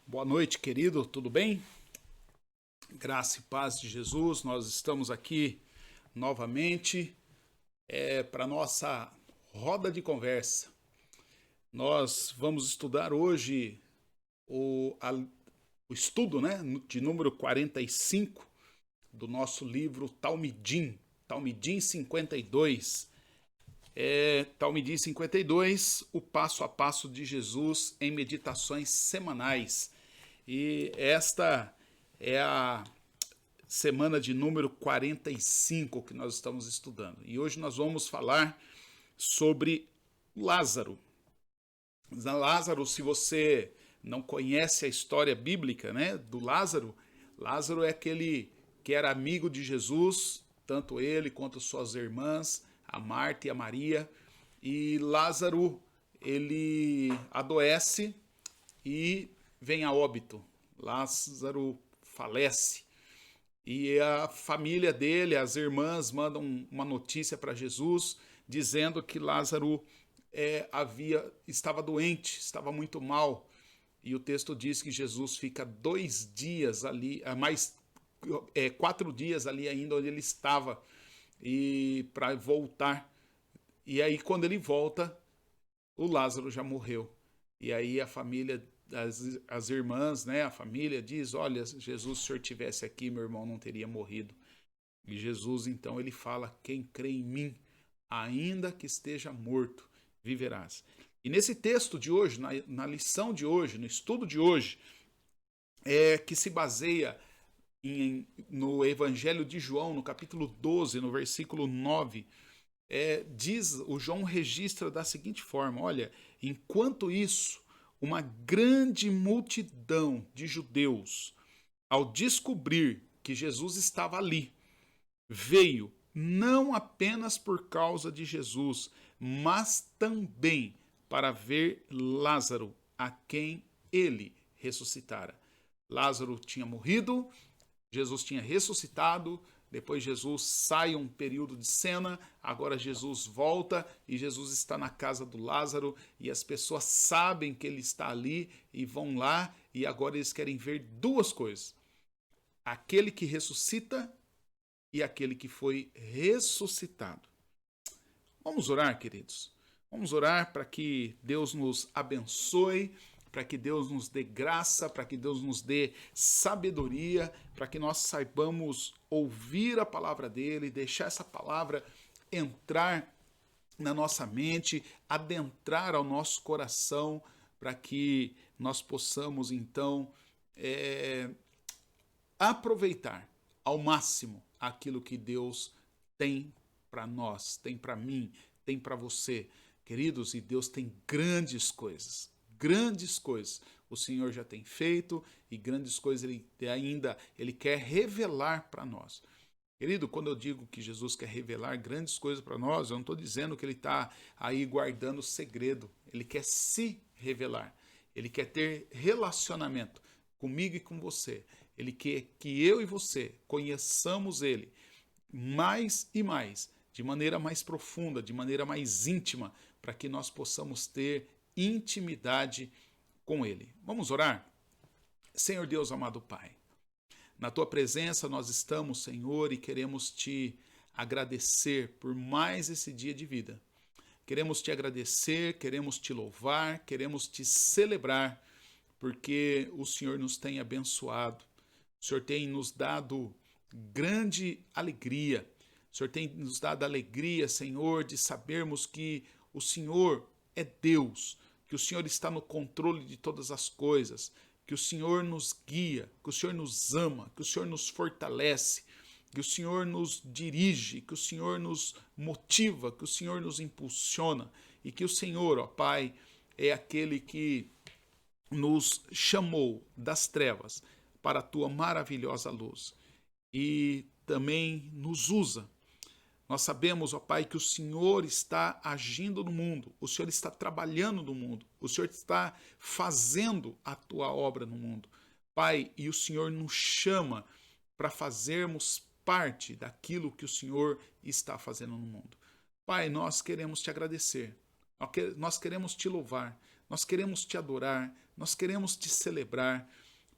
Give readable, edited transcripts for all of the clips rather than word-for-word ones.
Boa noite, querido, tudo bem? Graça e paz de Jesus, nós estamos aqui novamente para nossa roda de conversa. Nós vamos estudar hoje o estudo, de número 45 do nosso livro Talmidim 52. Talmidim 52, o passo a passo de Jesus em meditações semanais. E esta é a semana de número 45 que nós estamos estudando. E hoje nós vamos falar sobre Lázaro. Lázaro, se você não conhece a história bíblica, do Lázaro, Lázaro é aquele que era amigo de Jesus, tanto ele quanto suas irmãs, a Marta e a Maria. E Lázaro, ele adoece e vem a óbito. Lázaro falece. E a família dele, as irmãs, mandam uma notícia para Jesus dizendo que Lázaro estava doente, estava muito mal. E o texto diz que Jesus fica 2 dias ali, 4 dias ali ainda onde ele estava, e para voltar. E aí quando ele volta, o Lázaro já morreu. E aí a família, as irmãs, a família diz: olha, Jesus, se o senhor tivesse aqui, meu irmão não teria morrido. E Jesus, então, ele fala: quem crê em mim, ainda que esteja morto, viverás. E nesse texto de hoje, na lição de hoje, no estudo de hoje, que se baseia no Evangelho de João, no capítulo 12, no versículo 9, o João registra da seguinte forma: olha, enquanto isso, uma grande multidão de judeus, ao descobrir que Jesus estava ali, veio não apenas por causa de Jesus, mas também para ver Lázaro, a quem ele ressuscitara. Lázaro tinha morrido, Jesus tinha ressuscitado. Depois Jesus sai um período de cena, agora Jesus volta e Jesus está na casa do Lázaro e as pessoas sabem que ele está ali e vão lá, e agora eles querem ver 2 coisas: aquele que ressuscita e aquele que foi ressuscitado. Vamos orar, queridos. Vamos orar para que Deus nos abençoe, para que Deus nos dê graça, para que Deus nos dê sabedoria, para que nós saibamos ouvir a palavra dele, deixar essa palavra entrar na nossa mente, adentrar ao nosso coração, para que nós possamos, então, aproveitar ao máximo aquilo que Deus tem para nós, tem para mim, tem para você. Queridos, e Deus tem grandes coisas o Senhor já tem feito, e grandes coisas ele quer revelar para nós. Querido, quando eu digo que Jesus quer revelar grandes coisas para nós, eu não estou dizendo que ele está aí guardando segredo. Ele quer se revelar. Ele quer ter relacionamento comigo e com você. Ele quer que eu e você conheçamos ele mais e mais, de maneira mais profunda, de maneira mais íntima, para que nós possamos ter intimidade com ele. Vamos orar? Senhor Deus, amado Pai, na tua presença nós estamos, Senhor, e queremos te agradecer por mais esse dia de vida. Queremos te agradecer, queremos te louvar, queremos te celebrar, porque o Senhor nos tem abençoado. O Senhor tem nos dado grande alegria. O Senhor tem nos dado alegria, Senhor, de sabermos que o Senhor é Deus, que o Senhor está no controle de todas as coisas, que o Senhor nos guia, que o Senhor nos ama, que o Senhor nos fortalece, que o Senhor nos dirige, que o Senhor nos motiva, que o Senhor nos impulsiona, e que o Senhor, ó Pai, é aquele que nos chamou das trevas para a tua maravilhosa luz e também nos usa. Nós sabemos, ó Pai, que o Senhor está agindo no mundo, o Senhor está trabalhando no mundo, o Senhor está fazendo a tua obra no mundo. Pai, e o Senhor nos chama para fazermos parte daquilo que o Senhor está fazendo no mundo. Pai, nós queremos te agradecer, nós queremos te louvar, nós queremos te adorar, nós queremos te celebrar,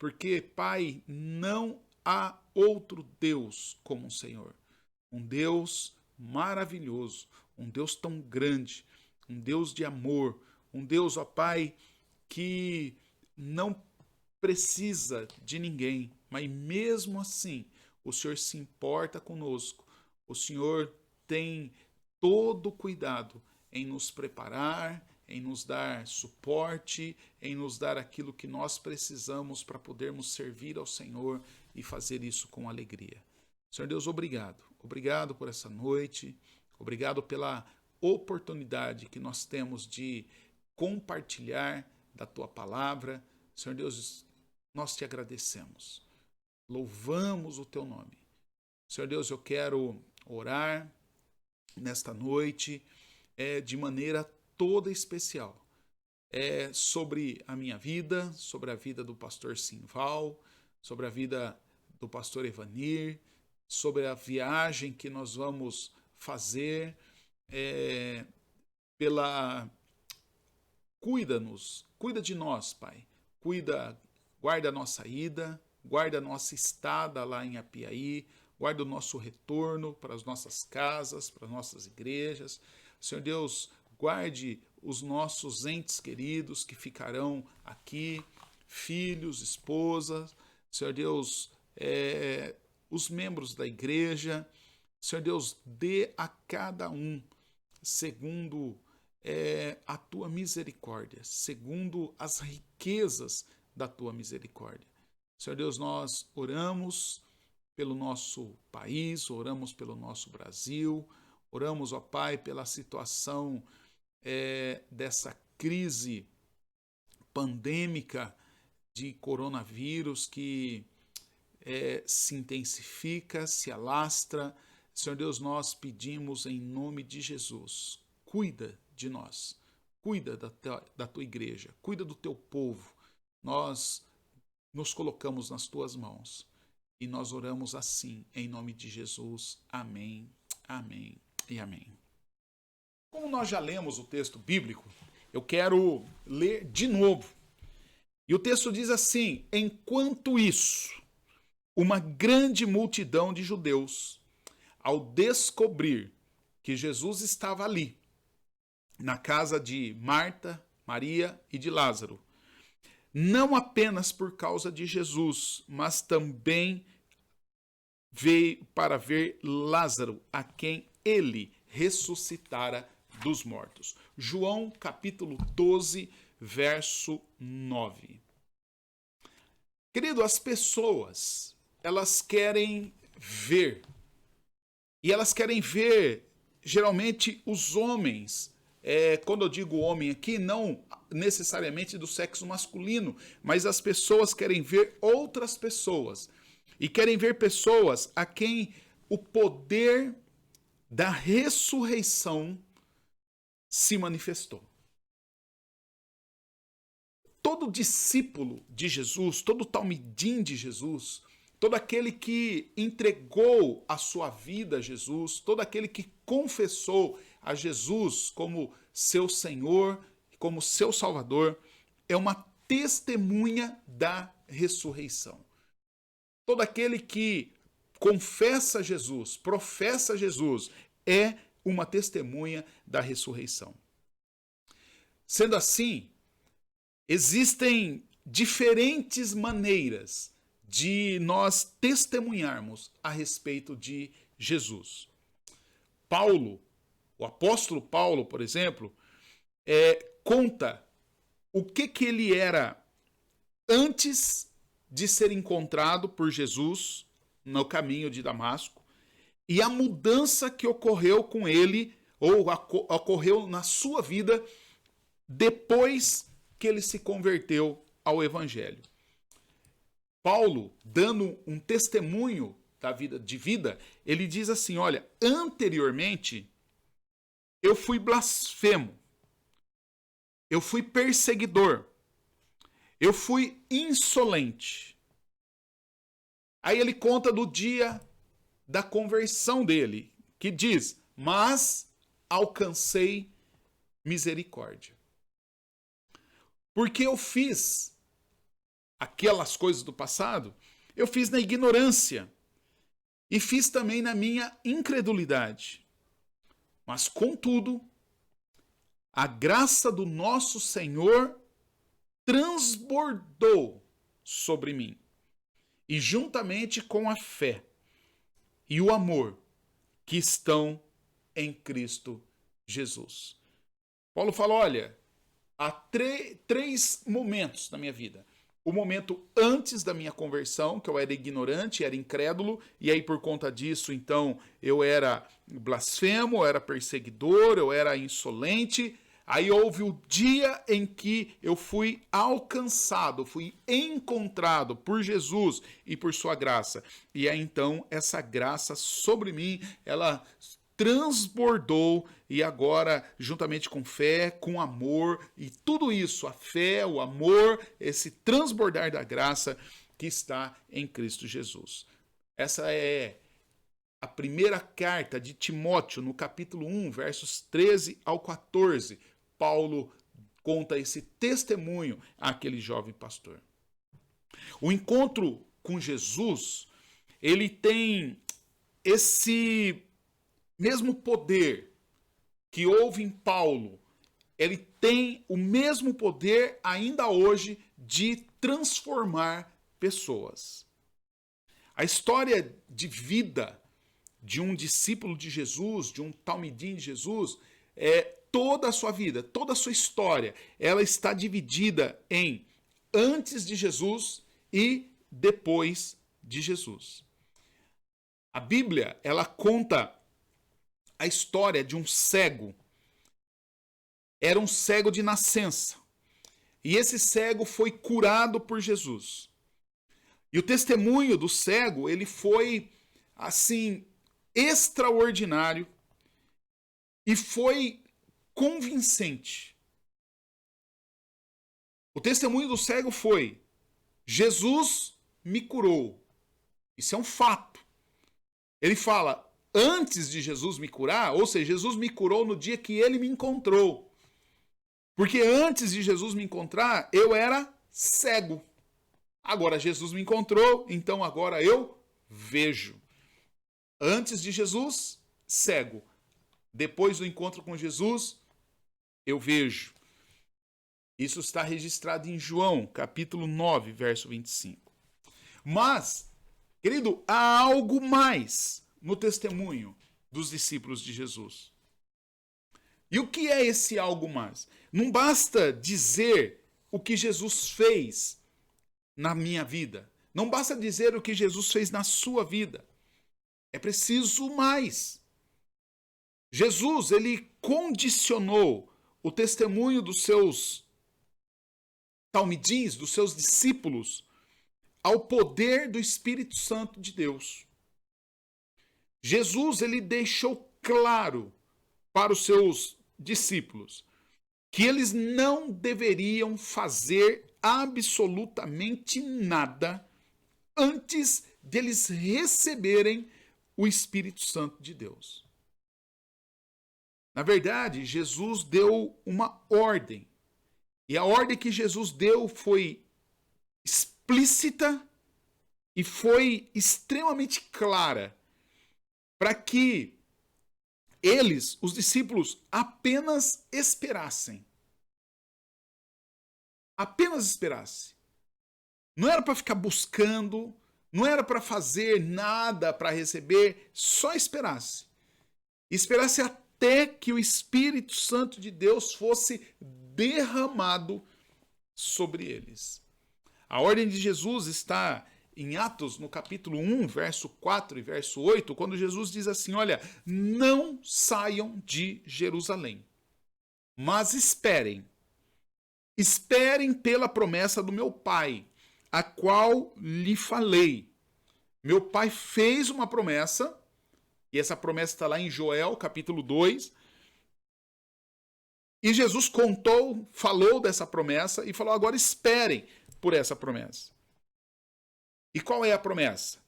porque, Pai, não há outro Deus como o Senhor. Um Deus maravilhoso, um Deus tão grande, um Deus de amor, um Deus, ó Pai, que não precisa de ninguém, mas mesmo assim o Senhor se importa conosco. O Senhor tem todo o cuidado em nos preparar, em nos dar suporte, em nos dar aquilo que nós precisamos para podermos servir ao Senhor e fazer isso com alegria. Senhor Deus, obrigado. Obrigado por essa noite. Obrigado pela oportunidade que nós temos de compartilhar da tua palavra. Senhor Deus, nós te agradecemos. Louvamos o teu nome. Senhor Deus, eu quero orar nesta noite de maneira toda especial. Sobre a minha vida, sobre a vida do pastor Simval, sobre a vida do pastor Evanir, sobre a viagem que nós vamos fazer, cuida-nos, cuida de nós, Pai, guarda a nossa ida, guarda a nossa estada lá em Apiaí, guarda o nosso retorno para as nossas casas, para as nossas igrejas. Senhor Deus, guarde os nossos entes queridos que ficarão aqui, filhos, esposas, Senhor Deus, os membros da igreja. Senhor Deus, dê a cada um segundo a tua misericórdia, segundo as riquezas da tua misericórdia. Senhor Deus, nós oramos pelo nosso país, oramos pelo nosso Brasil, oramos, ó Pai, pela situação dessa crise pandêmica de coronavírus que se intensifica, se alastra. Senhor Deus, nós pedimos em nome de Jesus, cuida de nós, cuida da tua igreja, cuida do teu povo. Nós nos colocamos nas tuas mãos e nós oramos assim, em nome de Jesus. Amém, amém e amém. Como nós já lemos o texto bíblico, eu quero ler de novo. E o texto diz assim: enquanto isso, uma grande multidão de judeus, ao descobrir que Jesus estava ali, na casa de Marta, Maria e de Lázaro, não apenas por causa de Jesus, mas também veio para ver Lázaro, a quem ele ressuscitara dos mortos. João capítulo 12, verso 9. Querido, as pessoas, elas querem ver. E elas querem ver, geralmente, os homens. Quando eu digo homem aqui, não necessariamente do sexo masculino, mas as pessoas querem ver outras pessoas. E querem ver pessoas a quem o poder da ressurreição se manifestou. Todo discípulo de Jesus, todo talmidim de Jesus, todo aquele que entregou a sua vida a Jesus, todo aquele que confessou a Jesus como seu Senhor, como seu Salvador, é uma testemunha da ressurreição. Todo aquele que confessa Jesus, professa Jesus, é uma testemunha da ressurreição. Sendo assim, existem diferentes maneiras de nós testemunharmos a respeito de Jesus. Paulo, o apóstolo Paulo, por exemplo, conta o que ele era antes de ser encontrado por Jesus no caminho de Damasco e a mudança que ocorreu com ele, ou ocorreu na sua vida, depois que ele se converteu ao Evangelho. Paulo, dando um testemunho de vida, ele diz assim: olha, anteriormente eu fui blasfemo, eu fui perseguidor, eu fui insolente. Aí ele conta do dia da conversão dele, que diz: mas alcancei misericórdia. Porque eu fiz aquelas coisas do passado, eu fiz na ignorância e fiz também na minha incredulidade. Mas, contudo, a graça do nosso Senhor transbordou sobre mim. E juntamente com a fé e o amor que estão em Cristo Jesus. Paulo fala, olha, há três momentos na minha vida. O momento antes da minha conversão, que eu era ignorante, era incrédulo, e aí por conta disso, então, eu era blasfemo, eu era perseguidor, eu era insolente. Aí houve o dia em que eu fui alcançado, fui encontrado por Jesus e por sua graça. E aí então essa graça sobre mim, ela transbordou e agora, juntamente com fé, com amor e tudo isso, a fé, o amor, esse transbordar da graça que está em Cristo Jesus. Essa é a primeira carta de Timóteo, no capítulo 1, versos 13 ao 14. Paulo conta esse testemunho àquele jovem pastor. O encontro com Jesus, ele tem esse mesmo poder que houve em Paulo, ele tem o mesmo poder ainda hoje de transformar pessoas. A história de vida de um discípulo de Jesus, de um talmidim de Jesus, toda a sua vida, toda a sua história, ela está dividida em antes de Jesus e depois de Jesus. A Bíblia, ela conta a história de um cego. Era um cego de nascença. E esse cego foi curado por Jesus. E o testemunho do cego, ele foi, assim, extraordinário e foi convincente. O testemunho do cego foi: Jesus me curou. Isso é um fato. Ele fala, antes de Jesus me curar, ou seja, Jesus me curou no dia que ele me encontrou. Porque antes de Jesus me encontrar, eu era cego. Agora Jesus me encontrou, então agora eu vejo. Antes de Jesus, cego. Depois do encontro com Jesus, eu vejo. Isso está registrado em João, capítulo 9, verso 25. Mas, querido, há algo mais no testemunho dos discípulos de Jesus. E o que é esse algo mais? Não basta dizer o que Jesus fez na minha vida. Não basta dizer o que Jesus fez na sua vida. É preciso mais. Jesus, ele condicionou o testemunho dos seus talmidins, dos seus discípulos, ao poder do Espírito Santo de Deus. Jesus, ele deixou claro para os seus discípulos que eles não deveriam fazer absolutamente nada antes deles receberem o Espírito Santo de Deus. Na verdade, Jesus deu uma ordem. E a ordem que Jesus deu foi explícita e foi extremamente clara para que eles, os discípulos, apenas esperassem. Apenas esperassem. Não era para ficar buscando, não era para fazer nada para receber, só esperasse. Esperasse até que o Espírito Santo de Deus fosse derramado sobre eles. A ordem de Jesus está em Atos, no capítulo 1, verso 4 e verso 8, quando Jesus diz assim, olha, não saiam de Jerusalém, mas esperem pela promessa do meu Pai, a qual lhe falei. Meu Pai fez uma promessa, e essa promessa está lá em Joel, capítulo 2, e Jesus falou dessa promessa e falou, agora esperem por essa promessa. E qual é a promessa?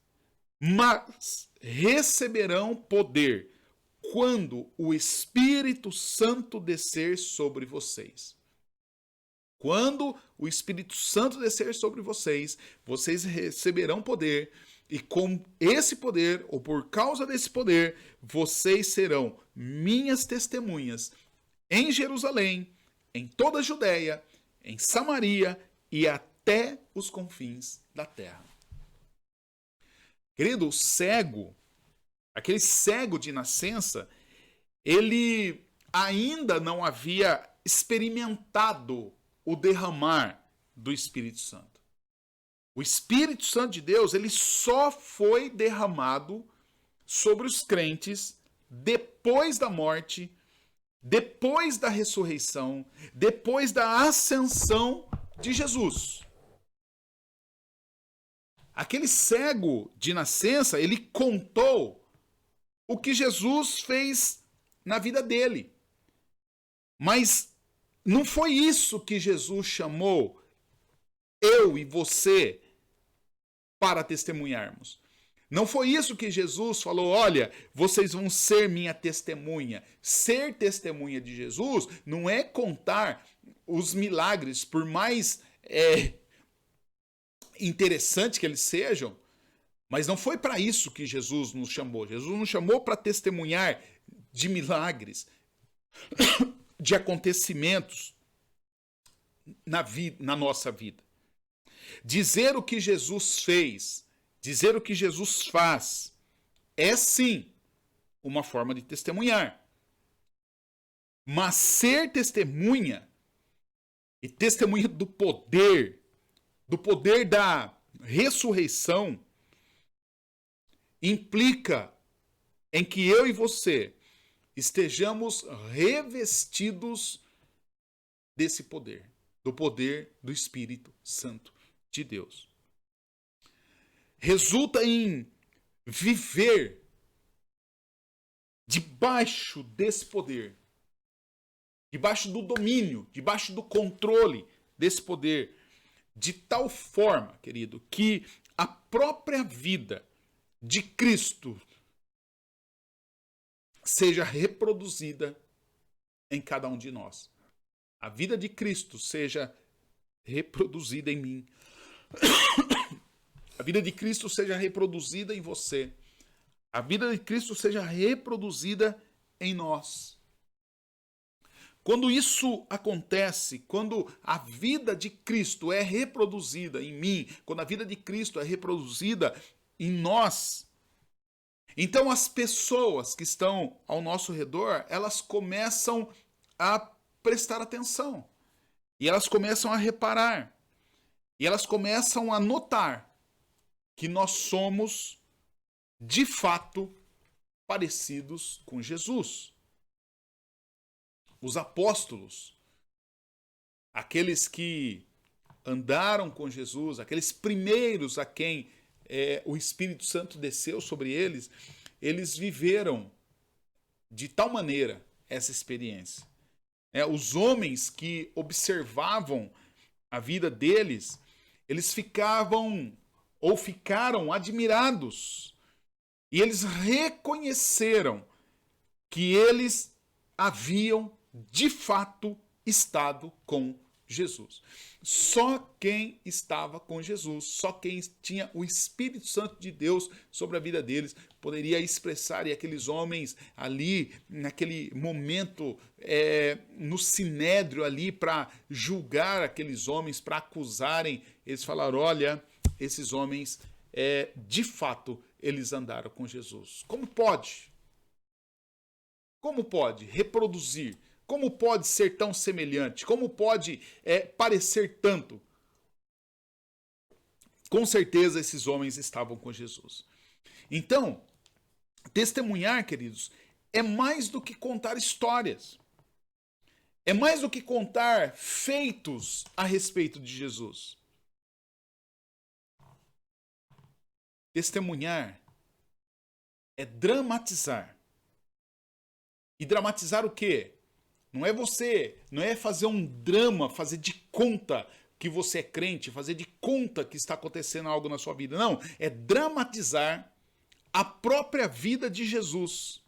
Mas receberão poder quando o Espírito Santo descer sobre vocês. Quando o Espírito Santo descer sobre vocês, vocês receberão poder, e com esse poder, ou por causa desse poder, vocês serão minhas testemunhas em Jerusalém, em toda a Judéia, em Samaria e até os confins da terra. Querido, o cego, aquele cego de nascença, ele ainda não havia experimentado o derramar do Espírito Santo. O Espírito Santo de Deus, ele só foi derramado sobre os crentes depois da morte, depois da ressurreição, depois da ascensão de Jesus. Aquele cego de nascença, ele contou o que Jesus fez na vida dele. Mas não foi isso que Jesus chamou eu e você para testemunharmos. Não foi isso que Jesus falou, olha, vocês vão ser minha testemunha. Ser testemunha de Jesus não é contar os milagres, por mais interessante que eles sejam, mas não foi para isso que Jesus nos chamou. Jesus nos chamou para testemunhar de milagres, de acontecimentos na nossa vida. Dizer o que Jesus fez, dizer o que Jesus faz, é sim uma forma de testemunhar. Mas ser testemunha, e testemunha do poder da ressurreição, implica em que eu e você estejamos revestidos desse poder, do poder do Espírito Santo de Deus. Resulta em viver debaixo desse poder, debaixo do domínio, debaixo do controle desse poder, de tal forma, querido, que a própria vida de Cristo seja reproduzida em cada um de nós. A vida de Cristo seja reproduzida em mim. A vida de Cristo seja reproduzida em você. A vida de Cristo seja reproduzida em nós. Quando isso acontece, quando a vida de Cristo é reproduzida em mim, quando a vida de Cristo é reproduzida em nós, então as pessoas que estão ao nosso redor, elas começam a prestar atenção. E elas começam a reparar. E elas começam a notar que nós somos, de fato, parecidos com Jesus. Os apóstolos, aqueles que andaram com Jesus, aqueles primeiros a quem o Espírito Santo desceu sobre eles, eles viveram de tal maneira essa experiência. Os homens que observavam a vida deles, eles ficaram admirados. E eles reconheceram que eles haviam, de fato, estado com Jesus. Só quem estava com Jesus, só quem tinha o Espírito Santo de Deus sobre a vida deles, poderia expressar, e aqueles homens ali, naquele momento, no sinédrio ali, para julgar aqueles homens, para acusarem, eles falaram, olha, esses homens, de fato, eles andaram com Jesus. Como pode? Como pode reproduzir? Como pode ser tão semelhante? Como pode parecer tanto? Com certeza esses homens estavam com Jesus. Então, testemunhar, queridos, é mais do que contar histórias. É mais do que contar feitos a respeito de Jesus. Testemunhar é dramatizar. E dramatizar o quê? Não é fazer um drama, fazer de conta que você é crente, fazer de conta que está acontecendo algo na sua vida. Não, é dramatizar a própria vida de Jesus.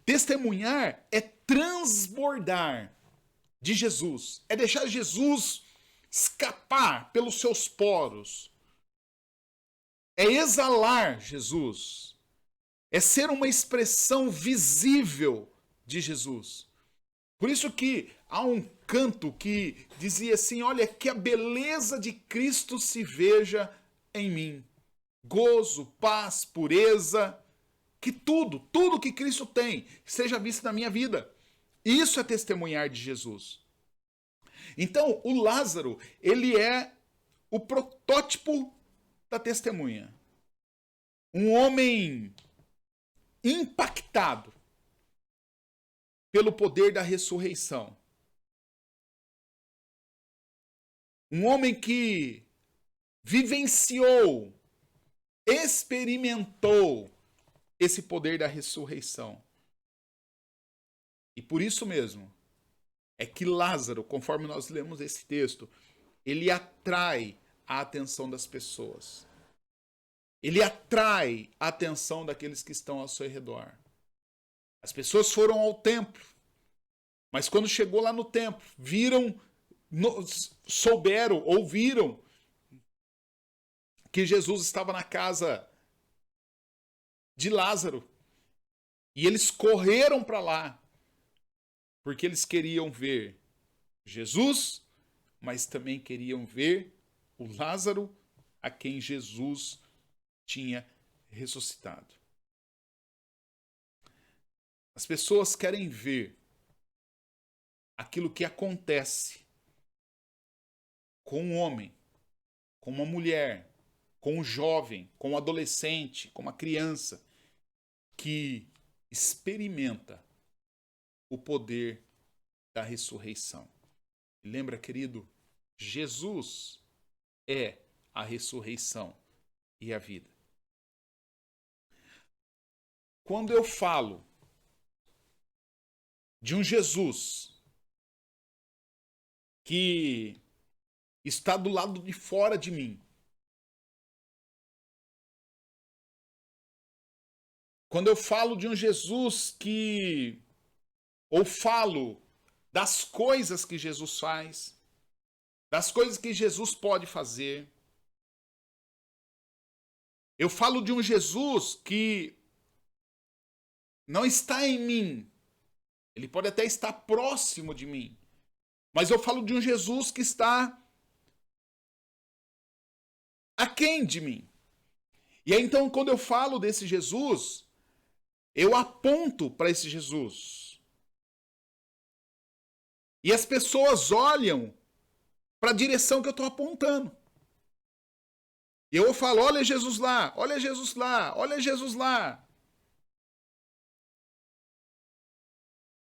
Testemunhar é transbordar de Jesus, é deixar Jesus escapar pelos seus poros, é exalar Jesus, é ser uma expressão visível de Jesus. Por isso que há um canto que dizia assim: olha, que a beleza de Cristo se veja em mim. Gozo, paz, pureza, que tudo que Cristo tem, seja visto na minha vida. Isso é testemunhar de Jesus. Então, o Lázaro, ele é o protótipo da testemunha. Um homem impactado pelo poder da ressurreição. Um homem que vivenciou, experimentou esse poder da ressurreição. E por isso mesmo é que Lázaro, conforme nós lemos esse texto, ele atrai a atenção das pessoas. Ele atrai a atenção daqueles que estão ao seu redor. As pessoas foram ao templo, mas quando chegou lá no templo, ouviram que Jesus estava na casa de Lázaro. E eles correram para lá, porque eles queriam ver Jesus, mas também queriam ver o Lázaro a quem Jesus tinha ressuscitado. As pessoas querem ver aquilo que acontece com um homem, com uma mulher, com um jovem, com um adolescente, com uma criança que experimenta o poder da ressurreição. Lembra, querido? Jesus é a ressurreição e a vida. Quando eu falo de um Jesus que está do lado de fora de mim, quando eu falo de um Jesus ou falo das coisas que Jesus faz, das coisas que Jesus pode fazer, eu falo de um Jesus que não está em mim, ele pode até estar próximo de mim, mas eu falo de um Jesus que está aquém de mim. E aí então, quando eu falo desse Jesus, eu aponto para esse Jesus. E as pessoas olham para a direção que eu estou apontando. E eu falo: olha Jesus lá, olha Jesus lá, olha Jesus lá.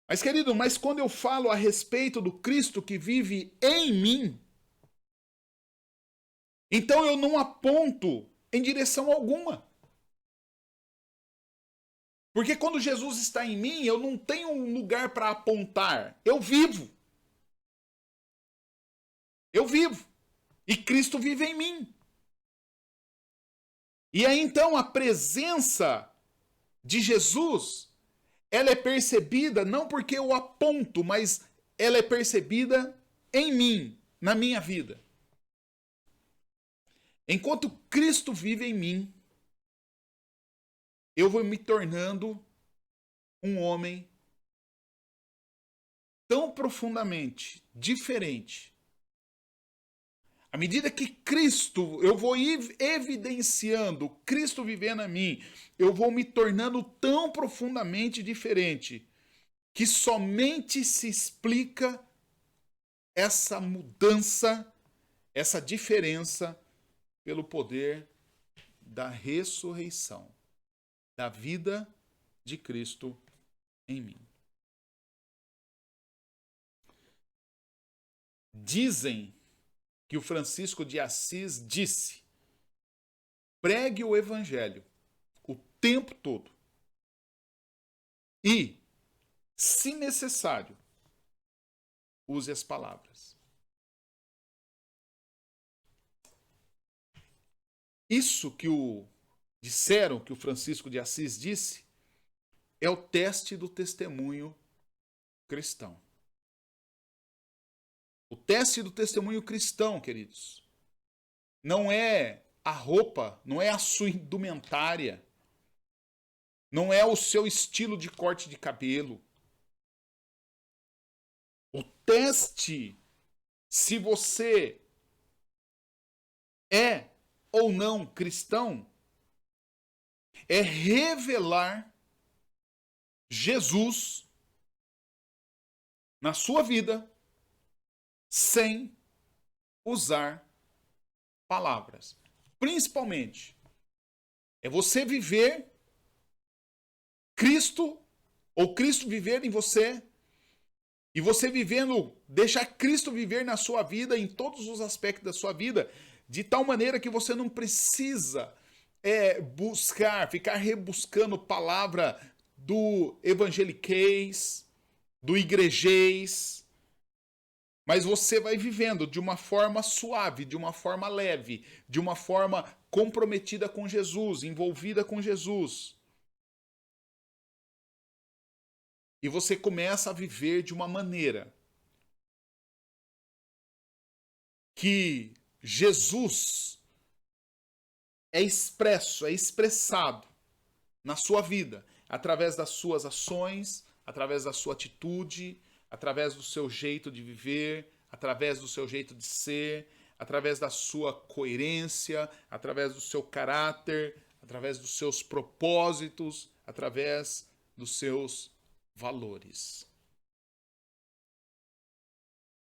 Mas, querido, quando eu falo a respeito do Cristo que vive em mim, então eu não aponto em direção alguma. Porque quando Jesus está em mim, eu não tenho um lugar para apontar. Eu vivo. Eu vivo. E Cristo vive em mim. E aí então a presença de Jesus, ela é percebida não porque eu aponto, mas ela é percebida em mim, na minha vida. Enquanto Cristo vive em mim, eu vou me tornando um homem tão profundamente diferente. À medida que Cristo, eu vou evidenciando Cristo vivendo em mim, eu vou me tornando tão profundamente diferente que somente se explica essa mudança, essa diferença pelo poder da ressurreição, da vida de Cristo em mim. Dizem que o Francisco de Assis disse: pregue o evangelho o tempo todo e, se necessário, use as palavras. Isso que disseram que o Francisco de Assis disse é o teste do testemunho cristão. O teste do testemunho cristão, queridos, não é a roupa, não é a sua indumentária, não é o seu estilo de corte de cabelo. O teste, se você é ou não cristão, é revelar Jesus na sua vida sem usar palavras. Principalmente, é você viver Cristo, ou Cristo viver em você, e você vivendo, deixar Cristo viver na sua vida, em todos os aspectos da sua vida, de tal maneira que você não precisa ficar rebuscando palavra do evangeliquez, do igrejês, mas você vai vivendo de uma forma suave, de uma forma leve, de uma forma comprometida com Jesus, envolvida com Jesus. E você começa a viver de uma maneira que Jesus é expresso, é expressado na sua vida, através das suas ações, através da sua atitude, através do seu jeito de viver, através do seu jeito de ser, através da sua coerência, através do seu caráter, através dos seus propósitos, através dos seus valores.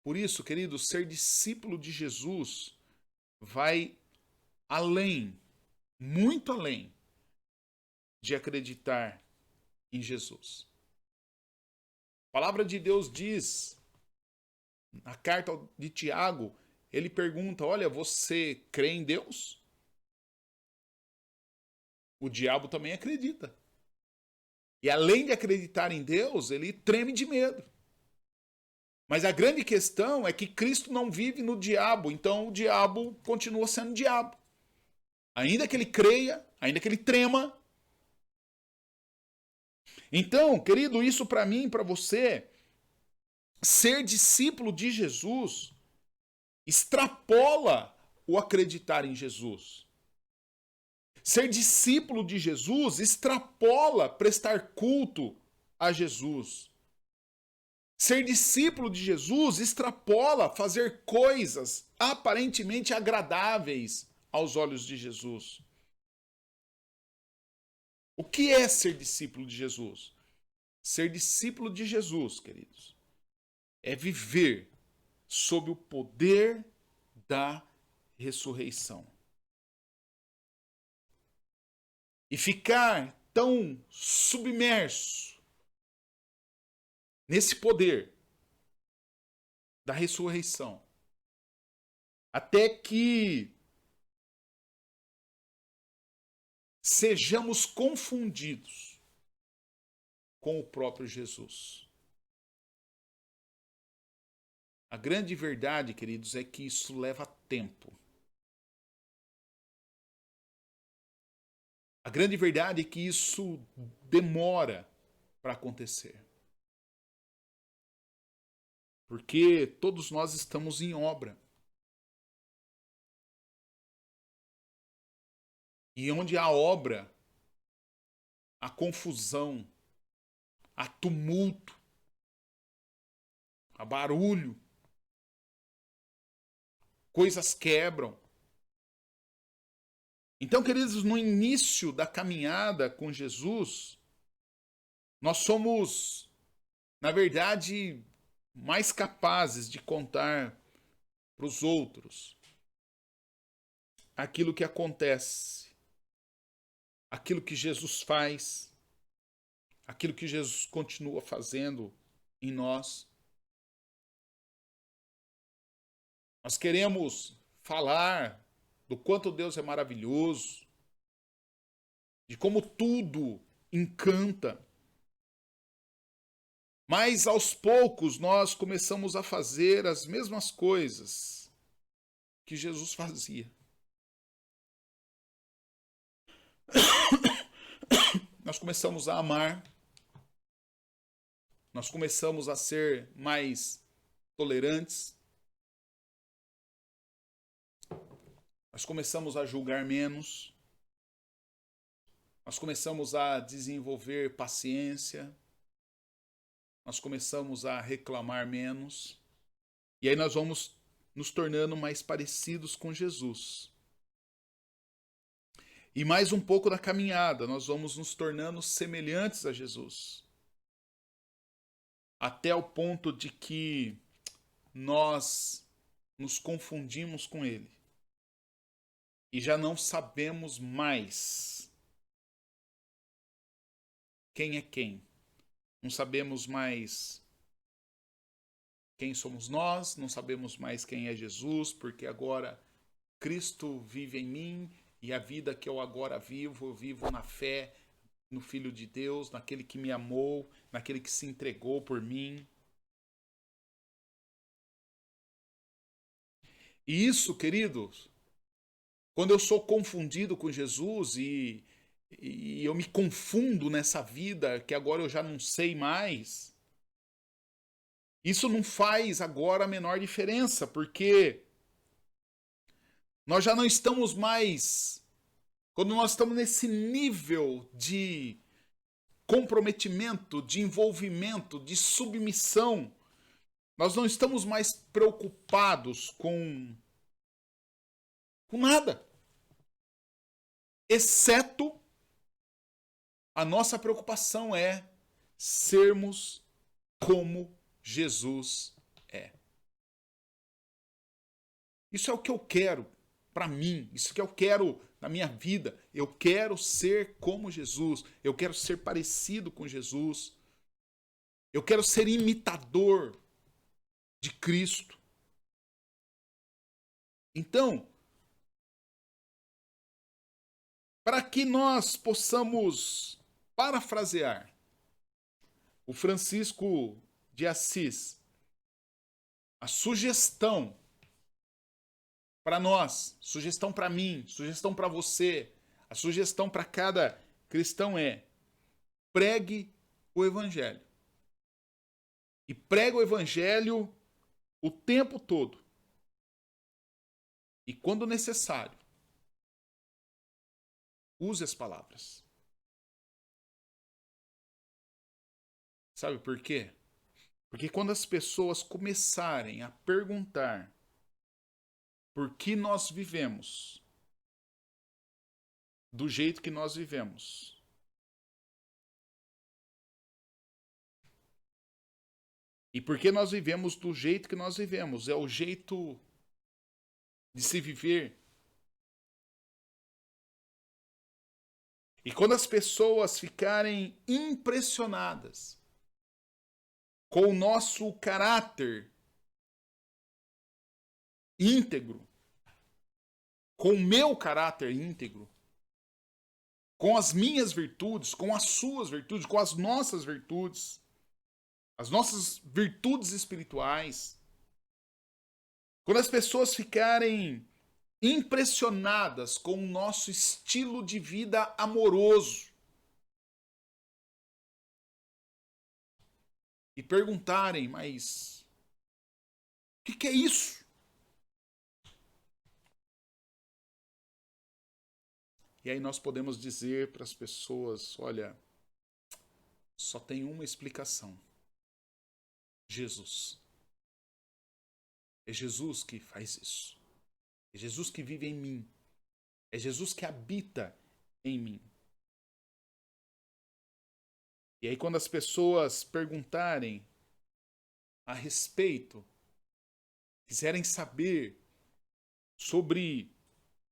Por isso, querido, ser discípulo de Jesus vai além, muito além de acreditar em Jesus. A palavra de Deus diz, na carta de Tiago, ele pergunta, olha, você crê em Deus? O diabo também acredita. E além de acreditar em Deus, ele treme de medo. Mas a grande questão é que Cristo não vive no diabo, então o diabo continua sendo diabo. Ainda que ele creia, ainda que ele trema. Então, querido, isso para mim, para você, ser discípulo de Jesus extrapola o acreditar em Jesus. Ser discípulo de Jesus extrapola prestar culto a Jesus. Ser discípulo de Jesus extrapola fazer coisas aparentemente agradáveis aos olhos de Jesus. O que é ser discípulo de Jesus? Ser discípulo de Jesus, queridos, é viver sob o poder da ressurreição. E ficar tão submerso nesse poder da ressurreição, até que sejamos confundidos com o próprio Jesus. A grande verdade, queridos, é que isso leva tempo. A grande verdade é que isso demora para acontecer. Porque todos nós estamos em obra. E onde há obra, há confusão, há tumulto, há barulho, coisas quebram. Então, queridos, no início da caminhada com Jesus, nós somos, na verdade, mais capazes de contar para os outros aquilo que acontece, aquilo que Jesus faz, aquilo que Jesus continua fazendo em nós. Nós queremos falar do quanto Deus é maravilhoso, de como tudo encanta. Mas aos poucos nós começamos a fazer as mesmas coisas que Jesus fazia. Nós começamos a amar, nós começamos a ser mais tolerantes, Nós começamos a julgar menos, nós começamos a desenvolver paciência, nós começamos a reclamar menos, e aí nós vamos nos tornando mais parecidos com Jesus. E mais um pouco da caminhada, nós vamos nos tornando semelhantes a Jesus. Até o ponto de que nós nos confundimos com Ele. E já não sabemos mais quem é quem. Não sabemos mais quem somos nós, não sabemos mais quem é Jesus, porque agora Cristo vive em mim e a vida que eu agora vivo, eu vivo na fé no Filho de Deus, naquele que me amou, naquele que se entregou por mim. E isso, queridos, quando eu sou confundido com Jesus e eu me confundo nessa vida que agora eu já não sei mais, isso não faz agora a menor diferença, porque nós já não estamos mais. Quando nós estamos nesse nível de comprometimento, de envolvimento, de submissão, nós não estamos mais preocupados com nada, exceto a nossa preocupação é sermos como Jesus é. Isso é o que eu quero para mim, isso é o que eu quero na minha vida. Eu quero ser como Jesus, eu quero ser parecido com Jesus, eu quero ser imitador de Cristo. Então, para que nós possamos parafrasear o Francisco de Assis, a sugestão para nós, sugestão para mim, sugestão para você, a sugestão para cada cristão é: pregue o evangelho. E pregue o evangelho o tempo todo. E quando necessário, use as palavras. Sabe por quê? Porque quando as pessoas começarem a perguntar por que nós vivemos do jeito que nós vivemos, e por que nós vivemos do jeito que nós vivemos, é o jeito de se viver. E quando as pessoas ficarem impressionadas com o nosso caráter íntegro, com o meu caráter íntegro, com as minhas virtudes, com as suas virtudes, com as nossas virtudes espirituais, quando as pessoas ficarem impressionadas com o nosso estilo de vida amoroso e perguntarem, mas o que é isso? E aí nós podemos dizer para as pessoas, olha, só tem uma explicação: Jesus. É Jesus que faz isso. É Jesus que vive em mim. É Jesus que habita em mim. E aí quando as pessoas perguntarem a respeito, quiserem saber sobre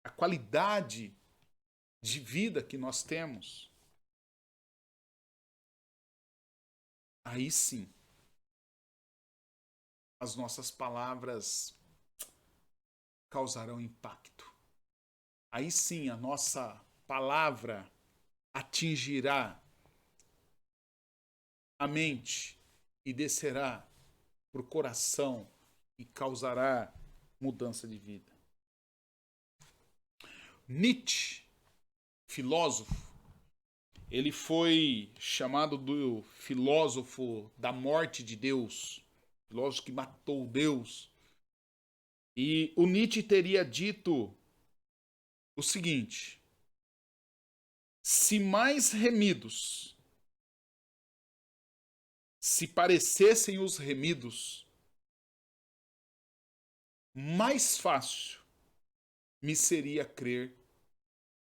a qualidade de vida que nós temos, aí sim as nossas palavras causarão impacto. Aí sim a nossa palavra atingirá a mente e descerá para o coração e causará mudança de vida. Nietzsche, filósofo, ele foi chamado do filósofo da morte de Deus, filósofo que matou Deus. E o Nietzsche teria dito o seguinte: se mais remidos se parecessem os remidos, mais fácil me seria crer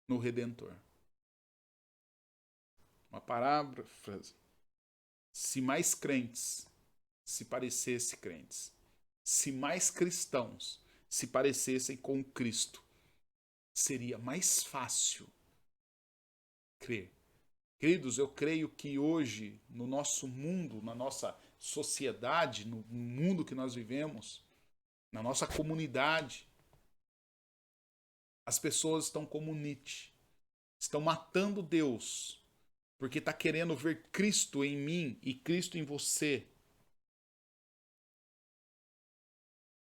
no Redentor. Uma paráfrase. Se mais crentes se parecessem crentes, se mais cristãos se parecessem com Cristo, seria mais fácil crer. Queridos, eu creio que hoje, no nosso mundo, na nossa sociedade, no mundo que nós vivemos, na nossa comunidade, as pessoas estão como Nietzsche, estão matando Deus, porque está querendo ver Cristo em mim e Cristo em você.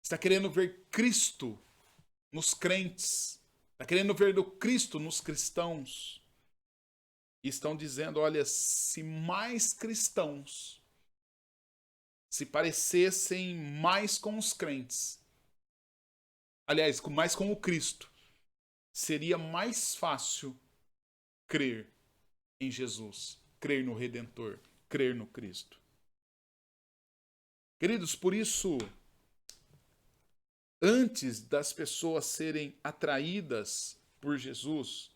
Está querendo ver Cristo nos crentes, está querendo ver o Cristo nos cristãos. E estão dizendo, olha, se mais cristãos se parecessem mais com os crentes, aliás, mais com o Cristo, seria mais fácil crer em Jesus, crer no Redentor, crer no Cristo. Queridos, por isso, antes das pessoas serem atraídas por Jesus,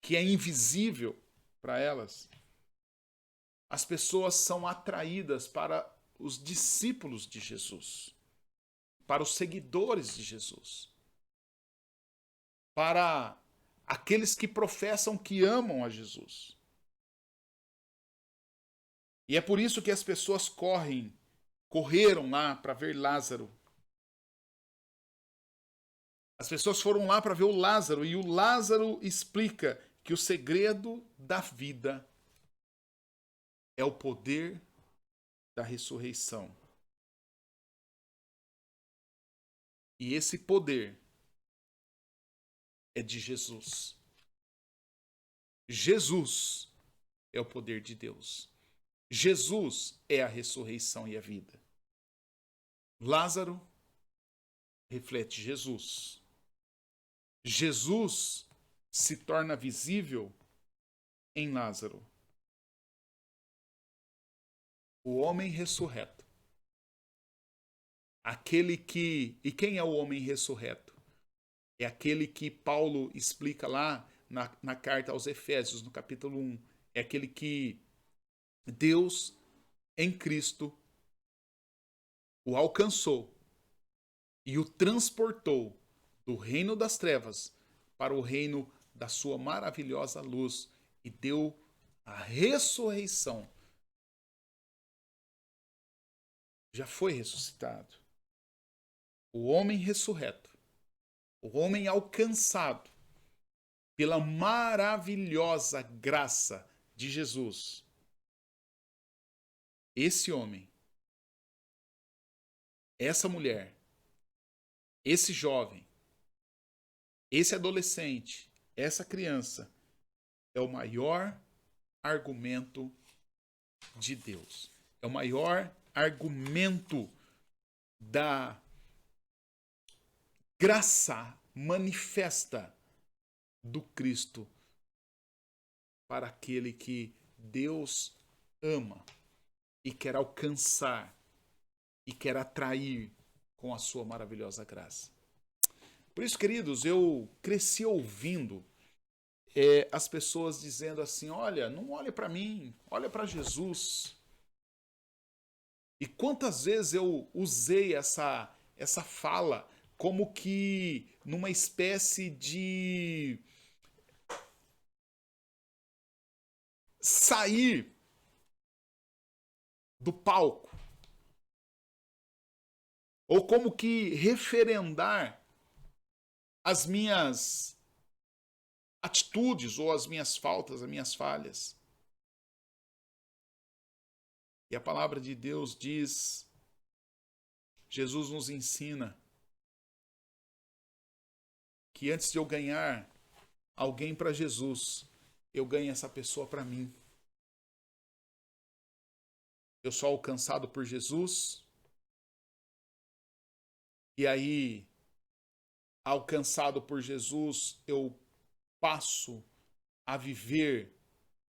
que é invisível para elas, as pessoas são atraídas para os discípulos de Jesus, para os seguidores de Jesus, para aqueles que professam que amam a Jesus. E é por isso que as pessoas correram lá para ver Lázaro. As pessoas foram lá para ver o Lázaro, e o Lázaro explica que o segredo da vida é o poder da ressurreição. E esse poder é de Jesus. Jesus é o poder de Deus. Jesus é a ressurreição e a vida. Lázaro reflete Jesus. Jesus se torna visível em Lázaro. O homem ressurreto. Aquele que... E quem é o homem ressurreto? É aquele que Paulo explica lá na carta aos Efésios, no capítulo 1. É aquele que Deus, em Cristo, o alcançou e o transportou do reino das trevas para o reino da sua maravilhosa luz e deu a ressurreição. Já foi ressuscitado. O homem ressurreto, o homem alcançado pela maravilhosa graça de Jesus. Esse homem, essa mulher, esse jovem, esse adolescente, essa criança é o maior argumento de Deus. É o maior argumento da graça manifesta do Cristo para aquele que Deus ama e quer alcançar e quer atrair com a sua maravilhosa graça. Por isso, queridos, eu cresci ouvindo as pessoas dizendo assim, olha, não olhe para mim, olha para Jesus. E quantas vezes eu usei essa fala como que numa espécie de sair do palco, ou como que referendar as minhas atitudes ou as minhas faltas, as minhas falhas. E a palavra de Deus diz, Jesus nos ensina que antes de eu ganhar alguém para Jesus, eu ganho essa pessoa para mim. Eu sou alcançado por Jesus, e aí alcançado por Jesus, eu passo a viver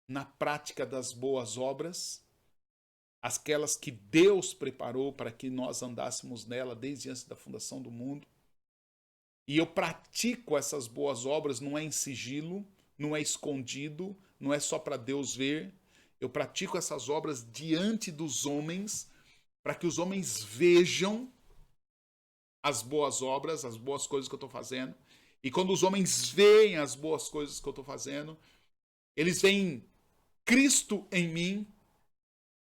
na prática das boas obras, aquelas que Deus preparou para que nós andássemos nela desde antes da fundação do mundo. E eu pratico essas boas obras, não é em sigilo, não é escondido, não é só para Deus ver. Eu pratico essas obras diante dos homens, para que os homens vejam as boas obras, as boas coisas que eu estou fazendo. E quando os homens veem as boas coisas que eu estou fazendo, eles veem Cristo em mim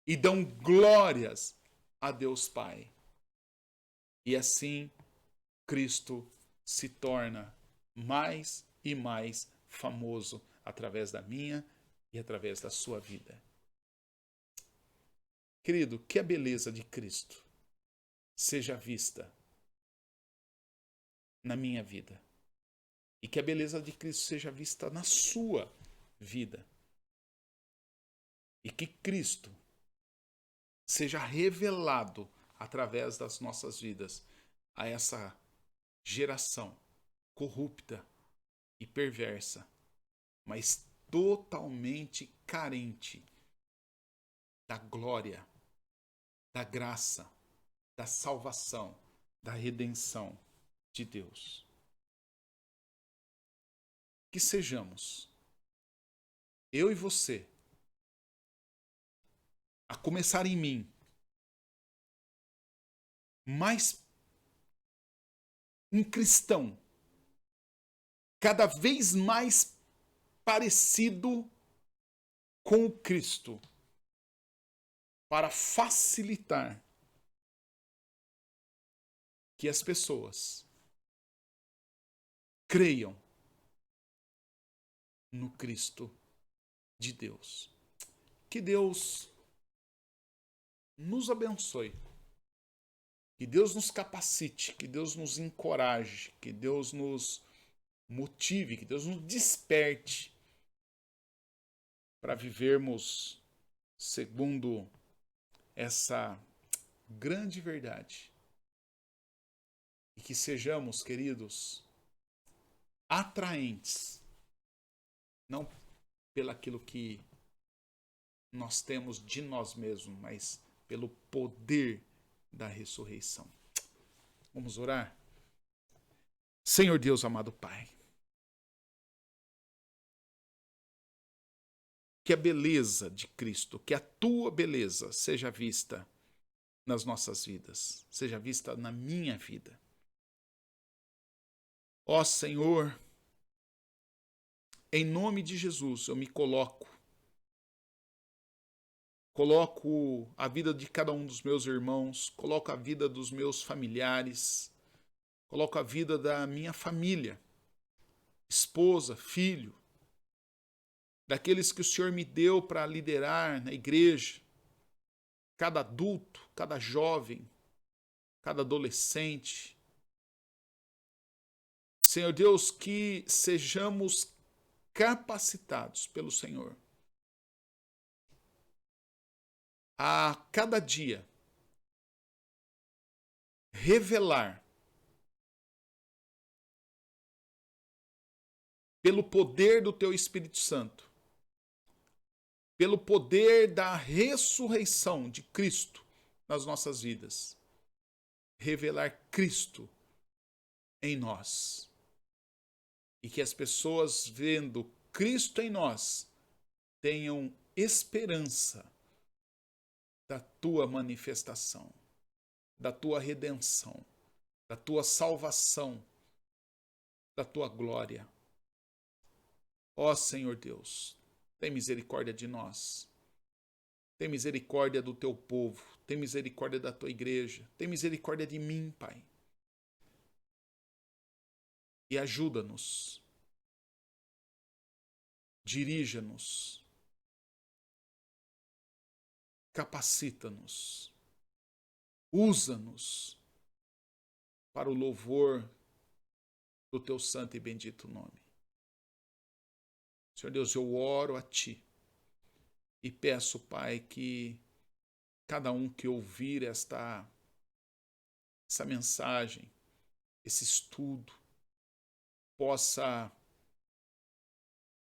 e dão glórias a Deus Pai. E assim Cristo se torna mais e mais famoso através da minha e através da sua vida. Querido, que a beleza de Cristo seja vista na minha vida e que a beleza de Cristo seja vista na sua vida e que Cristo seja revelado através das nossas vidas a essa geração corrupta e perversa, mas totalmente carente da glória, da graça, da salvação, da redenção de Deus. Que sejamos, eu e você, a começar em mim, mais um cristão, cada vez mais parecido com o Cristo, para facilitar que as pessoas creiam no Cristo de Deus. Que Deus nos abençoe, que Deus nos capacite, que Deus nos encoraje, que Deus nos motive, que Deus nos desperte para vivermos segundo essa grande verdade. E que sejamos, queridos, atraentes, não pelaquilo que nós temos de nós mesmos, mas pelo poder da ressurreição. Vamos orar? Senhor Deus, amado Pai, que a beleza de Cristo, que a tua beleza seja vista nas nossas vidas, seja vista na minha vida. Ó Senhor, em nome de Jesus, eu me coloco a vida de cada um dos meus irmãos, coloco a vida dos meus familiares, coloco a vida da minha família, esposa, filho, daqueles que o Senhor me deu para liderar na igreja, cada adulto, cada jovem, cada adolescente. Senhor Deus, que sejamos capacitados pelo Senhor a cada dia revelar pelo poder do teu Espírito Santo, pelo poder da ressurreição de Cristo nas nossas vidas, revelar Cristo em nós. E que as pessoas vendo Cristo em nós tenham esperança da tua manifestação, da tua redenção, da tua salvação, da tua glória. Ó Senhor Deus, tem misericórdia de nós. Tem misericórdia do teu povo. Tem misericórdia da tua igreja. Tem misericórdia de mim, Pai. E ajuda-nos. Dirija-nos. Capacita-nos. Usa-nos para o louvor do teu santo e bendito nome. Senhor Deus, eu oro a Ti e peço, Pai, que cada um que ouvir essa mensagem, esse estudo, possa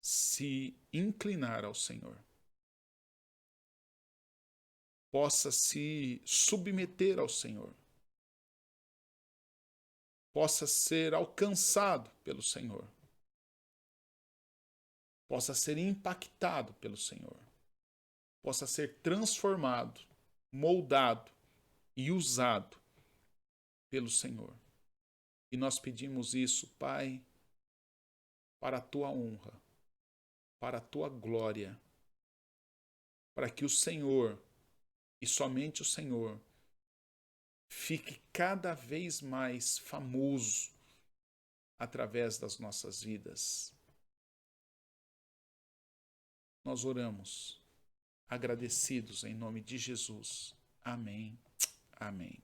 se inclinar ao Senhor, possa se submeter ao Senhor, possa ser alcançado pelo Senhor, possa ser impactado pelo Senhor, possa ser transformado, moldado e usado pelo Senhor. E nós pedimos isso, Pai, para a tua honra, para a tua glória, para que o Senhor, e somente o Senhor, fique cada vez mais famoso através das nossas vidas. Nós oramos, agradecidos em nome de Jesus. Amém. Amém.